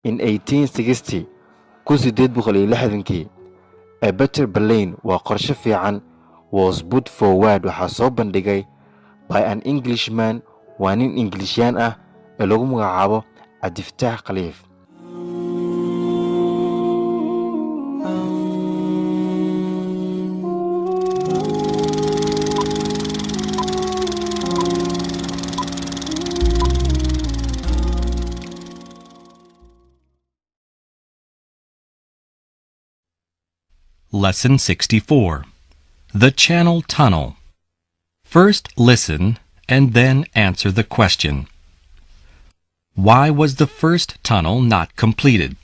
In 1860 1860 a better plan waa qorshe fiican was put forward waxaa soo bandhigay by an Englishman waa nin Inglishyaan ah ee lagu magacaabo Cabdifataax Khaliif. Lesson 64. The Channel Tunnel. First listen and then answer the question. Why was the first tunnel not completed?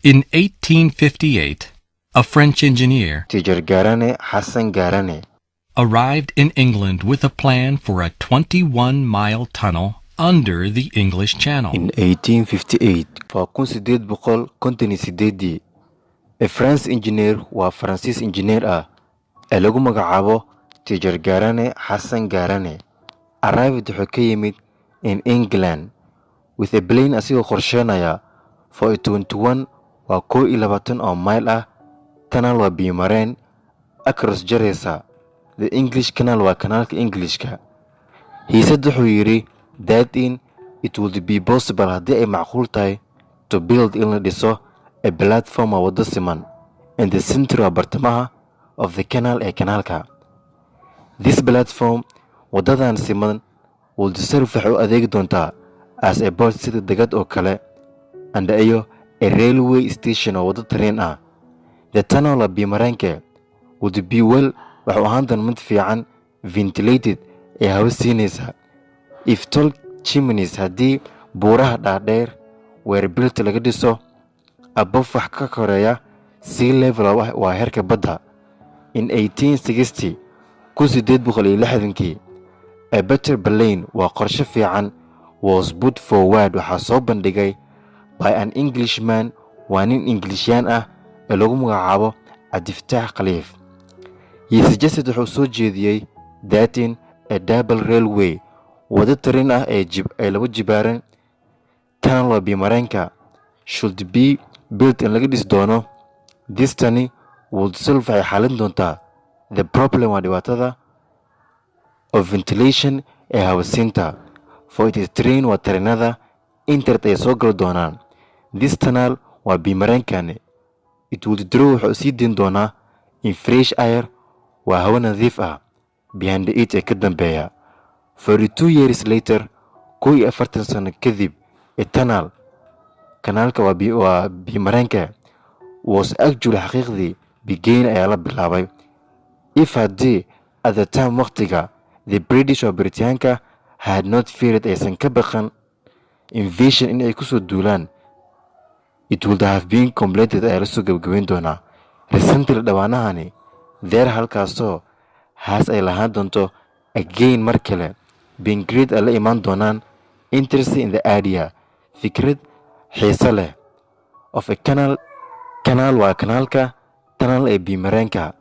In 1858, a French engineer Tijar Garane Hassan Garane arrived in England with a plan for a 21-mile tunnel under the English Channel. In 1858 1858 a French engineer waa Francis engineer ah ee lagu magacaabo Tijar Garane Hassan Garane arrived wuxuu ka yimid in England with a plane asigoo qorsheynaya for a 21 waa 21 oo mile ah tunnel waa biyo-mareen across jaraysa the English Canal waa kanaalka Englishka. He said wuxuu yidhi that it would be possible haddii ay macquul tahay to build in la dhiso a platform oo wado siman in the center of bartamaha of the canal ee kanaalka. This platform wadadan siman will serve waxay u adeegi doontaa as a port sida degad oo kale and a railway station oo wado tareen ah. The tunnel of biyo-mareenka would be well waxuu ahaan doona mid fiican ventilated ee hawo siinaysa if tall chimneys haddii buuraha dhaadheer were built laga dhiso above wax ka koreeya sea level waa heerka badda. In 1860 1860 a better plan waa qorshe fiican was put forward waxaa soo bandhigay by an Englishman waa nin Inglishyaan ah ee lagu magacaabo Cabdifataax Khaliif. He suggested wuxuu soo jeediyey that a double railway wado tareen ah ee laba jibaaran tunnel oo biyo-mareenka should be built in laga dhis doono. This tunnel would solve waxay xalin doontaa the problem waa dhibaatada of ventilation ee hawasiinta for it is train waa tareenada internet ay soo gali doonaan. This tunnel waa biyo-mareenkani it would draw wuxuu sii deyn doonaa in fresh air waa hawo nadiif ah behind it ee ka dambeeya. 42 years later 40 sano kadib a tunnel kanaalka waa biyo-mareenka was actually xaqiiqdii began ayaa la bilaabay. If haddii at the time waqtiga the British oo Britaanka had not feared aysan ka baqan invasion in ay kusoo duulaan it would have been completed ayaa lasoo gabagabeyn doonaa. Recently dhawaanahani there halkaasoo haas ay lahaan doonto again mar kale being great ay la imaan doonaan interest in the idea fikrad xiise leh of a canal waa kanaalka tunnel ee biyo-mareenka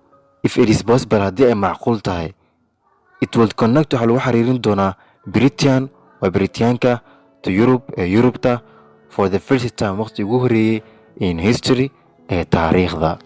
if it is possible haddii ay macquul tahay it will connect waxaa lagu xiriirin doonaa Britain waa Britaanka to Europe ee Yurubta for the first time waqti ugu horeeyey in history ee taariikhda.